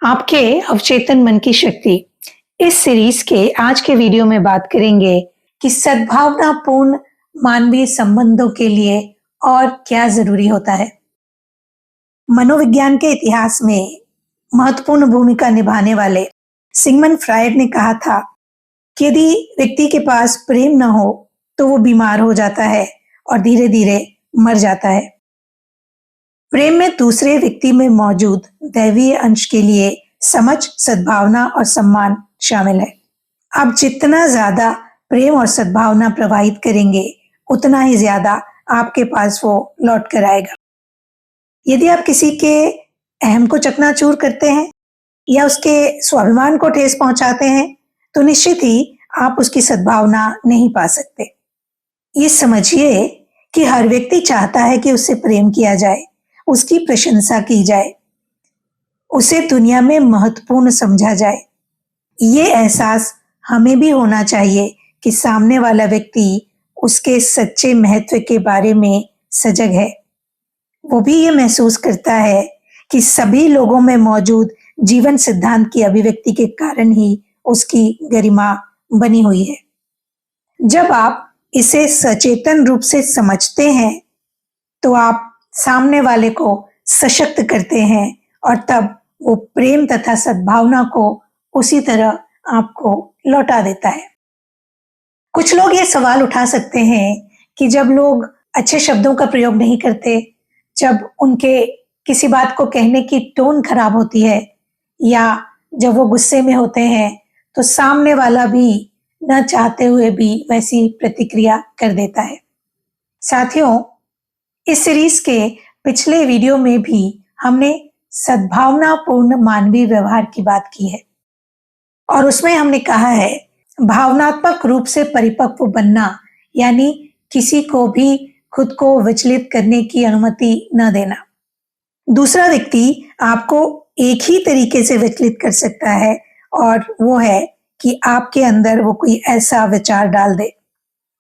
आपके अवचेतन मन की शक्ति। इस सीरीज के आज के वीडियो में बात करेंगे कि सद्भावनापूर्ण मानवीय संबंधों के लिए और क्या जरूरी होता है। मनोविज्ञान के इतिहास में महत्वपूर्ण भूमिका निभाने वाले सिगमंड फ्रायड ने कहा था कि यदि व्यक्ति के पास प्रेम न हो तो वो बीमार हो जाता है और धीरे धीरे मर जाता है। प्रेम में दूसरे व्यक्ति में मौजूद दैवीय अंश के लिए समझ, सद्भावना और सम्मान शामिल है। आप जितना ज्यादा प्रेम और सद्भावना प्रवाहित करेंगे उतना ही ज्यादा आपके पास वो लौट कर आएगा। यदि आप किसी के अहम को चकनाचूर करते हैं या उसके स्वाभिमान को ठेस पहुंचाते हैं तो निश्चित ही आप उसकी सद्भावना नहीं पा सकते। ये समझिए कि हर व्यक्ति चाहता है कि उससे प्रेम किया जाए, उसकी प्रशंसा की जाए, उसे दुनिया में महत्वपूर्ण समझा जाए। ये एहसास हमें भी होना चाहिए कि सामने वाला व्यक्ति उसके सच्चे महत्व के बारे में सजग है। वो भी ये महसूस करता है कि सभी लोगों में मौजूद जीवन सिद्धांत की अभिव्यक्ति के कारण ही उसकी गरिमा बनी हुई है। जब आप इसे सचेतन रूप से समझते हैं तो आप सामने वाले को सशक्त करते हैं और तब वो प्रेम तथा सद्भावना को उसी तरह आपको लौटा देता है। कुछ लोग ये सवाल उठा सकते हैं कि जब लोग अच्छे शब्दों का प्रयोग नहीं करते, जब उनके किसी बात को कहने की टोन खराब होती है या जब वो गुस्से में होते हैं तो सामने वाला भी न चाहते हुए भी वैसी प्रतिक्रिया कर देता है। साथियों, इस सीरीज के पिछले वीडियो में भी हमने सद्भावनापूर्ण मानवीय व्यवहार की बात की है और उसमें हमने कहा है भावनात्मक रूप से परिपक्व बनना यानी किसी को भी खुद को विचलित करने की अनुमति न देना। दूसरा व्यक्ति आपको एक ही तरीके से विचलित कर सकता है और वो है कि आपके अंदर वो कोई ऐसा विचार डाल दे।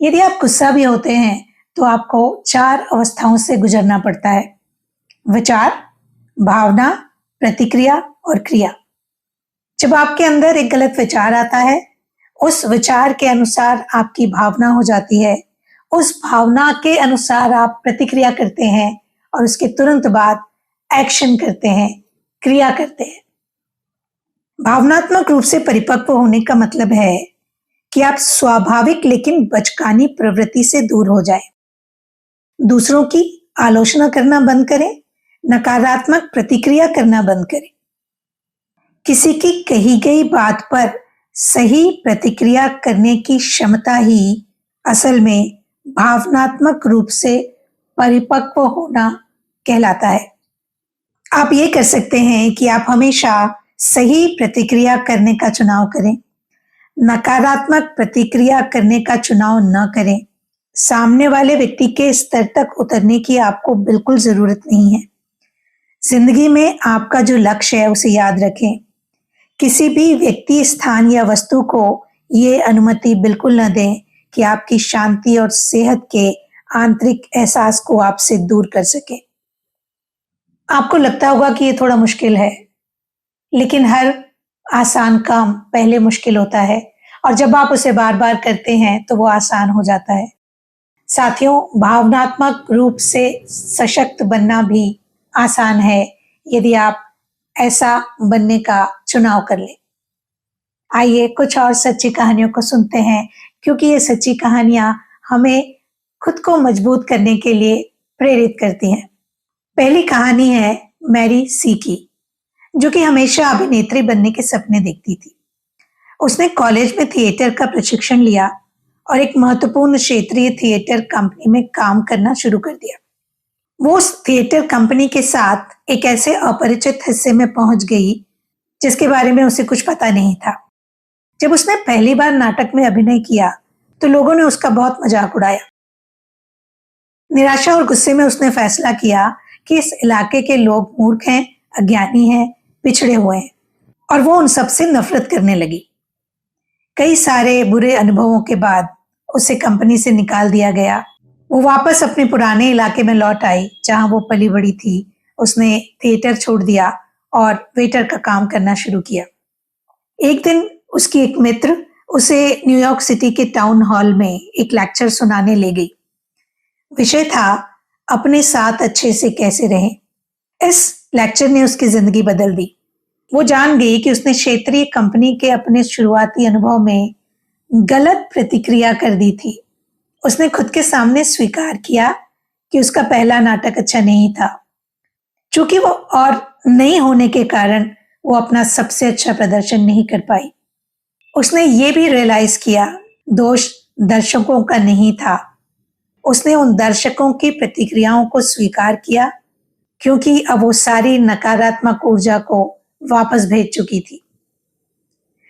यदि आप गुस्सा भी होते हैं तो आपको 4 अवस्थाओं से गुजरना पड़ता है: विचार, भावना, प्रतिक्रिया और क्रिया। जब आपके अंदर एक गलत विचार आता है, उस विचार के अनुसार आपकी भावना हो जाती है, उस भावना के अनुसार आप प्रतिक्रिया करते हैं और उसके तुरंत बाद एक्शन करते हैं, क्रिया करते हैं। भावनात्मक रूप से परिपक्व होने का मतलब है कि आप स्वाभाविक लेकिन बचकानी प्रवृत्ति से दूर हो जाएं। दूसरों की आलोचना करना बंद करें, नकारात्मक प्रतिक्रिया करना बंद करें। किसी की कही गई बात पर सही प्रतिक्रिया करने की क्षमता ही असल में भावनात्मक रूप से परिपक्व होना कहलाता है। आप ये कर सकते हैं कि आप हमेशा सही प्रतिक्रिया करने का चुनाव करें, नकारात्मक प्रतिक्रिया करने का चुनाव न करें। सामने वाले व्यक्ति के स्तर तक उतरने की आपको बिल्कुल जरूरत नहीं है। जिंदगी में आपका जो लक्ष्य है उसे याद रखें। किसी भी व्यक्ति, स्थान या वस्तु को ये अनुमति बिल्कुल न दें कि आपकी शांति और सेहत के आंतरिक एहसास को आपसे दूर कर सके। आपको लगता होगा कि ये थोड़ा मुश्किल है, लेकिन हर आसान काम पहले मुश्किल होता है और जब आप उसे बार बार करते हैं तो वो आसान हो जाता है। साथियों, भावनात्मक रूप से सशक्त बनना भी आसान है यदि आप ऐसा बनने का चुनाव कर लें। आइए कुछ और सच्ची कहानियों को सुनते हैं, क्योंकि ये सच्ची कहानियां हमें खुद को मजबूत करने के लिए प्रेरित करती हैं। पहली कहानी है मैरी सी की, जो कि हमेशा अभिनेत्री बनने के सपने देखती थी। उसने कॉलेज में थिएटर का प्रशिक्षण लिया और एक महत्वपूर्ण क्षेत्रीय थिएटर कंपनी में काम करना शुरू कर दिया। वो उस थिएटर कंपनी के साथ एक ऐसे अपरिचित हिस्से में पहुंच गई जिसके बारे में उसे कुछ पता नहीं था। जब उसने पहली बार नाटक में अभिनय किया तो लोगों ने उसका बहुत मजाक उड़ाया। निराशा और गुस्से में उसने फैसला किया कि इस इलाके के लोग मूर्ख हैं, अज्ञानी हैं, पिछड़े हुए हैं और वो उन सबसे नफरत करने लगी। कई सारे बुरे अनुभवों के बाद उसे कंपनी से निकाल दिया गया। वो वापस अपने पुराने इलाके में लौट आई जहां वो पली बड़ी थी। उसने थिएटर छोड़ दिया और वेटर का काम करना शुरू किया। एक दिन उसकी एक मित्र उसे न्यूयॉर्क सिटी के टाउन हॉल में एक लेक्चर सुनाने ले गई। विषय था अपने साथ अच्छे से कैसे रहें। इस लेक्चर ने उसकी जिंदगी बदल दी। वो जान गई कि उसने क्षेत्रीय कंपनी के अपने शुरुआती अनुभव में गलत प्रतिक्रिया कर दी थी। उसने खुद के सामने स्वीकार किया कि उसका पहला नाटक अच्छा नहीं था। चूंकि वो और नहीं होने के कारण वो अपना सबसे अच्छा प्रदर्शन नहीं कर पाई। उसने ये भी रियलाइज किया दोष दर्शकों का नहीं था। उसने उन दर्शकों की प्रतिक्रियाओं को स्वीकार किया क्योंकि अब वो सारी नकारात्मक ऊर्जा को वापस भेज चुकी थी।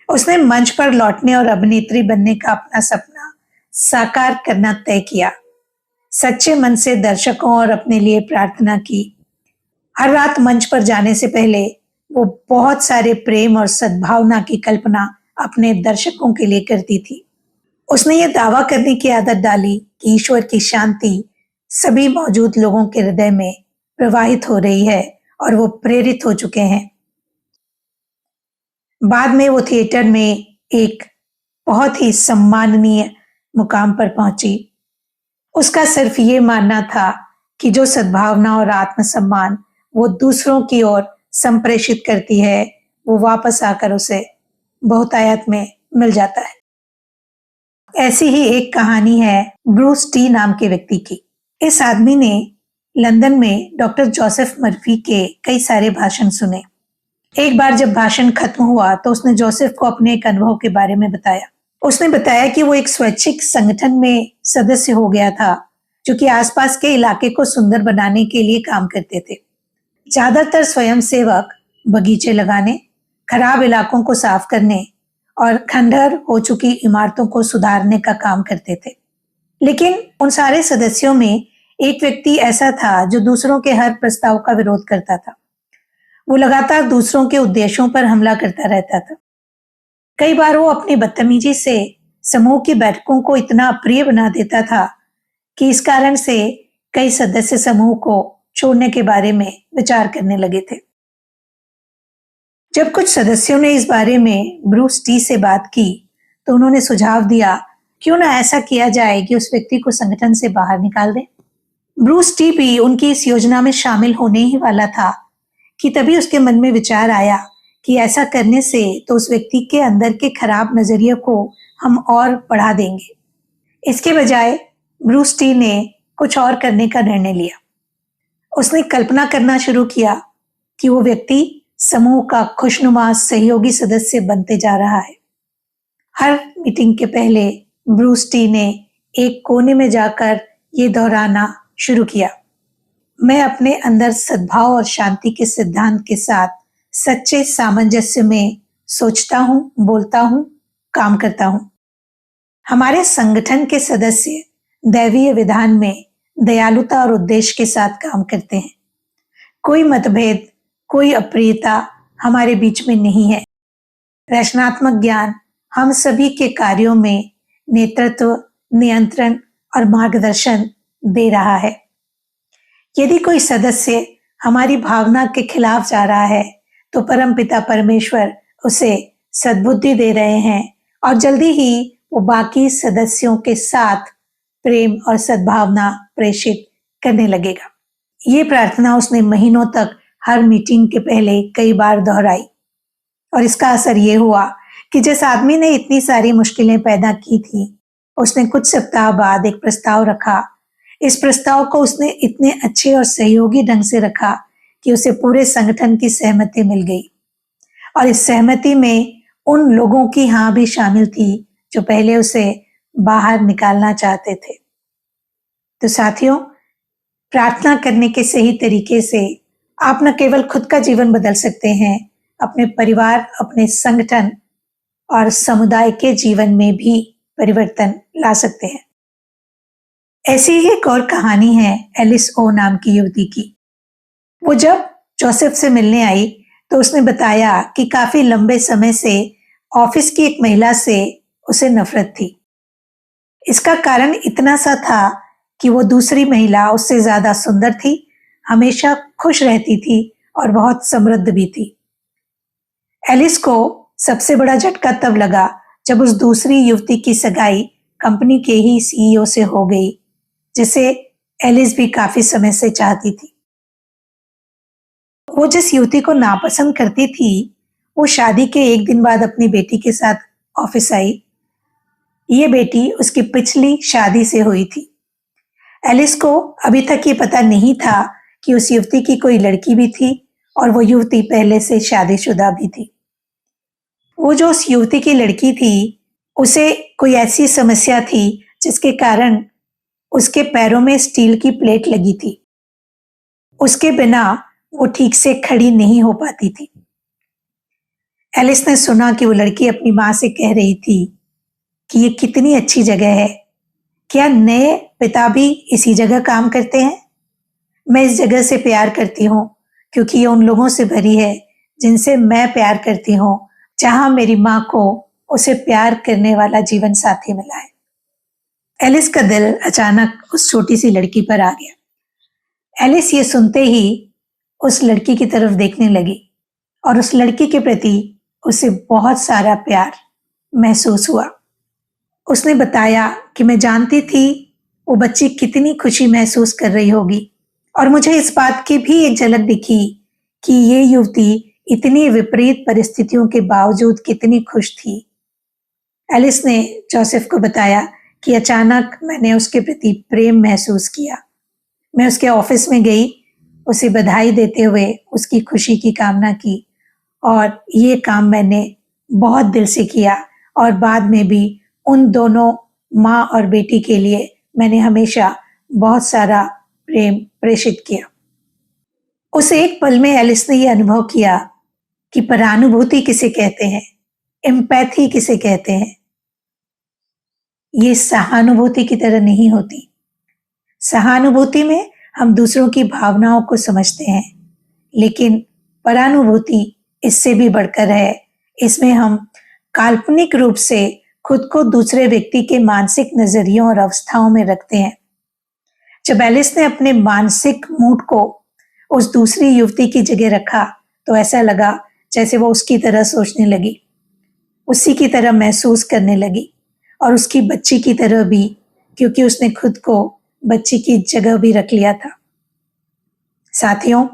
उसने मंच पर लौटने और अभिनेत्री बनने का अपना सपना साकार करना तय किया। सच्चे मन से दर्शकों और अपने लिए प्रार्थना की। हर रात मंच पर जाने से पहले वो बहुत सारे प्रेम और सद्भावना की कल्पना अपने दर्शकों के लिए करती थी। उसने ये दावा करने की आदत डाली कि ईश्वर की शांति सभी मौजूद लोगों के हृदय में प्रवाहित हो रही है और वो प्रेरित हो चुके हैं। बाद में वो थिएटर में एक बहुत ही सम्माननीय मुकाम पर पहुंची। उसका सिर्फ ये मानना था कि जो सद्भावना और आत्मसम्मान वो दूसरों की ओर संप्रेषित करती है वो वापस आकर उसे बहुतायत में मिल जाता है। ऐसी ही एक कहानी है ब्रूस टी नाम के व्यक्ति की। इस आदमी ने लंदन में डॉक्टर जोसेफ मर्फी के कई सारे भाषण सुने। एक बार जब भाषण खत्म हुआ तो उसने जोसेफ को अपने एक अनुभव के बारे में बताया। उसने बताया कि वो एक स्वैच्छिक संगठन में सदस्य हो गया था जो कि आसपास के इलाके को सुंदर बनाने के लिए काम करते थे। ज्यादातर स्वयंसेवक बगीचे लगाने, खराब इलाकों को साफ करने और खंडहर हो चुकी इमारतों को सुधारने का काम करते थे। लेकिन उन सारे सदस्यों में एक व्यक्ति ऐसा था जो दूसरों के हर प्रस्ताव का विरोध करता था। वो लगातार दूसरों के उद्देश्यों पर हमला करता रहता था। कई बार वो अपनी बदतमीजी से समूह की बैठकों को इतना अप्रिय बना देता था कि इस कारण से कई सदस्य समूह को छोड़ने के बारे में विचार करने लगे थे। जब कुछ सदस्यों ने इस बारे में ब्रूस टी से बात की तो उन्होंने सुझाव दिया क्यों ना ऐसा किया जाए कि उस व्यक्ति को संगठन से बाहर निकाल दें। ब्रूस टी भी उनकी इस योजना में शामिल होने ही वाला था कि तभी उसके मन में विचार आया कि ऐसा करने से तो उस व्यक्ति के अंदर के खराब नजरिए को हम और बढ़ा देंगे। इसके बजाय ब्रूस टी ने कुछ और करने का निर्णय लिया। उसने कल्पना करना शुरू किया कि वो व्यक्ति समूह का खुशनुमा सहयोगी सदस्य बनते जा रहा है। हर मीटिंग के पहले ब्रूस टी ने एक कोने में जाकर ये दोहराना शुरू किया, मैं अपने अंदर सद्भाव और शांति के सिद्धांत के साथ सच्चे सामंजस्य में सोचता हूं, बोलता हूं, काम करता हूं। हमारे संगठन के सदस्य दैवीय विधान में दयालुता और उद्देश्य के साथ काम करते हैं। कोई मतभेद, कोई अप्रियता हमारे बीच में नहीं है। रचनात्मक ज्ञान हम सभी के कार्यों में नेतृत्व, नियंत्रण और मार्गदर्शन दे रहा है। यदि कोई सदस्य हमारी भावना के खिलाफ जा रहा है तो परमपिता परमेश्वर उसे सद्बुद्धि दे रहे हैं और जल्दी ही वो बाकी सदस्यों के साथ प्रेम और सद्भावना प्रेषित करने लगेगा। ये प्रार्थना उसने महीनों तक हर मीटिंग के पहले कई बार दोहराई और इसका असर ये हुआ कि जिस आदमी ने इतनी सारी मुश्किलें पैदा की थी उसने कुछ सप्ताह बाद एक प्रस्ताव रखा। इस प्रस्ताव को उसने इतने अच्छे और सहयोगी ढंग से रखा कि उसे पूरे संगठन की सहमति मिल गई और इस सहमति में उन लोगों की हाँ भी शामिल थी जो पहले उसे बाहर निकालना चाहते थे। तो साथियों, प्रार्थना करने के सही तरीके से आप न केवल खुद का जीवन बदल सकते हैं, अपने परिवार, अपने संगठन और समुदाय के जीवन में भी परिवर्तन ला सकते हैं। ऐसी ही एक और कहानी है एलिस ओ नाम की युवती की। वो जब जोसेफ से मिलने आई तो उसने बताया कि काफी लंबे समय से ऑफिस की एक महिला से उसे नफरत थी। इसका कारण इतना सा था कि वो दूसरी महिला उससे ज्यादा सुंदर थी, हमेशा खुश रहती थी और बहुत समृद्ध भी थी। एलिस को सबसे बड़ा झटका तब लगा जब उस दूसरी युवती की सगाई कंपनी के ही सीईओ से हो गई, जिसे एलिस भी काफी समय से चाहती थी। वो जिस युवती को नापसंद करती थी, वो शादी के एक दिन बाद अपनी बेटी के साथ ऑफिस आई। ये बेटी उसकी पिछली शादी से हुई थी। एलिस को अभी तक ये पता नहीं था कि उस युवती की कोई लड़की भी थी और वो युवती पहले से शादीशुदा भी थी। वो जो उस युवती की लड़की थी, उसे कोई ऐसी समस्या थी जिसके कारण उसके पैरों में स्टील की प्लेट लगी थी। उसके बिना वो ठीक से खड़ी नहीं हो पाती थी। एलिस ने सुना कि वो लड़की अपनी माँ से कह रही थी कि ये कितनी अच्छी जगह है, क्या नए पिता भी इसी जगह काम करते हैं? मैं इस जगह से प्यार करती हूँ क्योंकि ये उन लोगों से भरी है जिनसे मैं प्यार करती हूँ, जहां मेरी माँ को उसे प्यार करने वाला जीवन साथी मिला है। एलिस का दिल अचानक उस छोटी सी लड़की पर आ गया। एलिस ये सुनते ही उस लड़की की तरफ देखने लगी और उस लड़की के प्रति उसे बहुत सारा प्यार महसूस हुआ। उसने बताया कि मैं जानती थी वो बच्ची कितनी खुशी महसूस कर रही होगी और मुझे इस बात की भी एक झलक दिखी कि ये युवती इतनी विपरीत परिस्थितियों के बावजूद कितनी खुश थी। एलिस ने जोसेफ को बताया कि अचानक मैंने उसके प्रति प्रेम महसूस किया। मैं उसके ऑफिस में गई, उसे बधाई देते हुए उसकी खुशी की कामना की और ये काम मैंने बहुत दिल से किया और बाद में भी उन दोनों माँ और बेटी के लिए मैंने हमेशा बहुत सारा प्रेम प्रेषित किया। उस एक पल में एलिस ने यह अनुभव किया कि परानुभूति किसे कहते हैं, एम्पैथी किसे कहते हैं। ये सहानुभूति की तरह नहीं होती। सहानुभूति में हम दूसरों की भावनाओं को समझते हैं, लेकिन परानुभूति इससे भी बढ़कर है। इसमें हम काल्पनिक रूप से खुद को दूसरे व्यक्ति के मानसिक नजरियों और अवस्थाओं में रखते हैं। जब एलिस ने अपने मानसिक मूड को उस दूसरी युवती की जगह रखा तो ऐसा लगा जैसे वो उसकी तरह सोचने लगी, उसी की तरह महसूस करने लगी और उसकी बच्ची की तरह भी, क्योंकि उसने खुद को बच्ची की जगह भी रख लिया था। साथियों,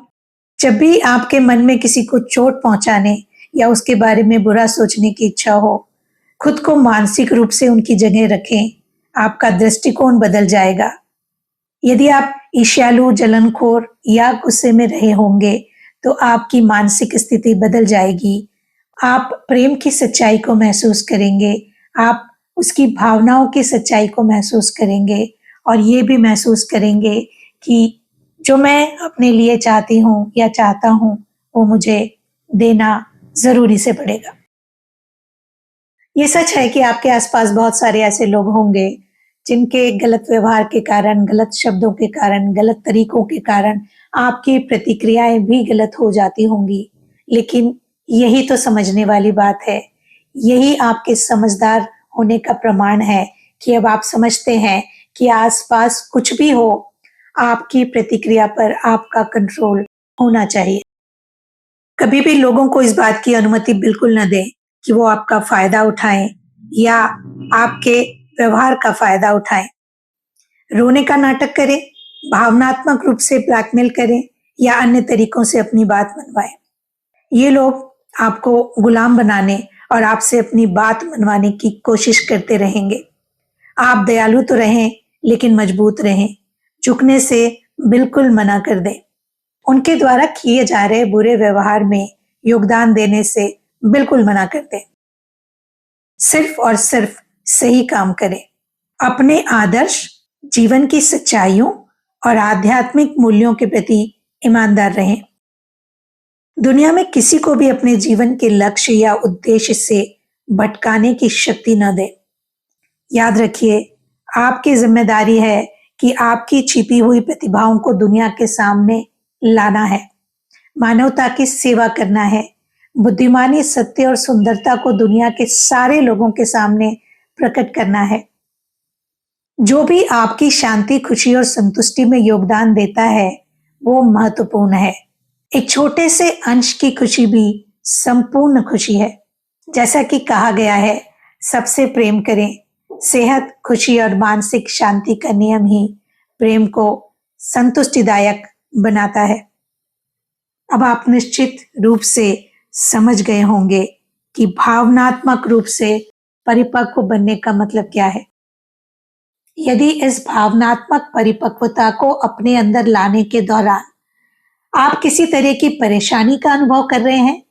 जब भी आपके मन में किसी को चोट पहुंचाने या उसके बारे में बुरा सोचने की इच्छा हो, खुद को मानसिक रूप से उनकी जगह रखें, आपका दृष्टिकोण बदल जाएगा। यदि आप ईर्ष्यालु, जलनखोर या गुस्से में रहे होंगे तो आपकी मानसिक स्थिति बदल जाएगी। आप प्रेम की सच्चाई को महसूस करेंगे, आप उसकी भावनाओं की सच्चाई को महसूस करेंगे और ये भी महसूस करेंगे कि जो मैं अपने लिए चाहती हूँ या चाहता हूँ वो मुझे देना जरूरी से पड़ेगा। ये सच है कि आपके आसपास बहुत सारे ऐसे लोग होंगे जिनके गलत व्यवहार के कारण, गलत शब्दों के कारण, गलत तरीकों के कारण आपकी प्रतिक्रियाएं भी गलत हो जाती होंगी, लेकिन यही तो समझने वाली बात है। यही आपके समझदार होने का प्रमाण है कि अब आप समझते हैं कि आसपास कुछ भी हो, आपकी प्रतिक्रिया पर आपका कंट्रोल होना चाहिए। कभी भी लोगों को इस बात की अनुमति बिल्कुल न दें कि वो आपका फायदा उठाएं या आपके व्यवहार का फायदा उठाएं। रोने का नाटक करें, भावनात्मक रूप से ब्लैकमेल करें या अन्य तरीकों से अपनी बात मनवाएं। ये लोग आपको गुलाम बनाने और आपसे अपनी बात मनवाने की कोशिश करते रहेंगे। आप दयालु तो रहें, लेकिन मजबूत रहें। झुकने से बिल्कुल मना कर दें। उनके द्वारा किए जा रहे बुरे व्यवहार में योगदान देने से बिल्कुल मना कर दें। सिर्फ और सिर्फ सही काम करें। अपने आदर्श, जीवन की सच्चाइयों और आध्यात्मिक मूल्यों के प्रति ईमानदार रहें। दुनिया में किसी को भी अपने जीवन के लक्ष्य या उद्देश्य से भटकाने की शक्ति न दें। याद रखिए, आपकी जिम्मेदारी है कि आपकी छिपी हुई प्रतिभाओं को दुनिया के सामने लाना है, मानवता की सेवा करना है, बुद्धिमानी, सत्य और सुंदरता को दुनिया के सारे लोगों के सामने प्रकट करना है। जो भी आपकी शांति, खुशी और संतुष्टि में योगदान देता है वो महत्वपूर्ण है। एक छोटे से अंश की खुशी भी संपूर्ण खुशी है। जैसा कि कहा गया है, सबसे प्रेम करें। सेहत, खुशी और मानसिक शांति का नियम ही प्रेम को संतुष्टिदायक बनाता है। अब आप निश्चित रूप से समझ गए होंगे कि भावनात्मक रूप से परिपक्व बनने का मतलब क्या है। यदि इस भावनात्मक परिपक्वता को अपने अंदर लाने के दौरान आप किसी तरह की परेशानी का अनुभव कर रहे हैं,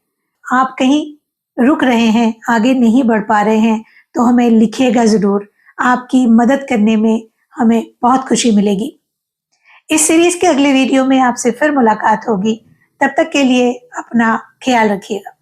आप कहीं रुक रहे हैं, आगे नहीं बढ़ पा रहे हैं, तो हमें लिखिएगा ज़रूर। आपकी मदद करने में हमें बहुत खुशी मिलेगी। इस सीरीज के अगले वीडियो में आपसे फिर मुलाकात होगी। तब तक के लिए अपना ख्याल रखिएगा।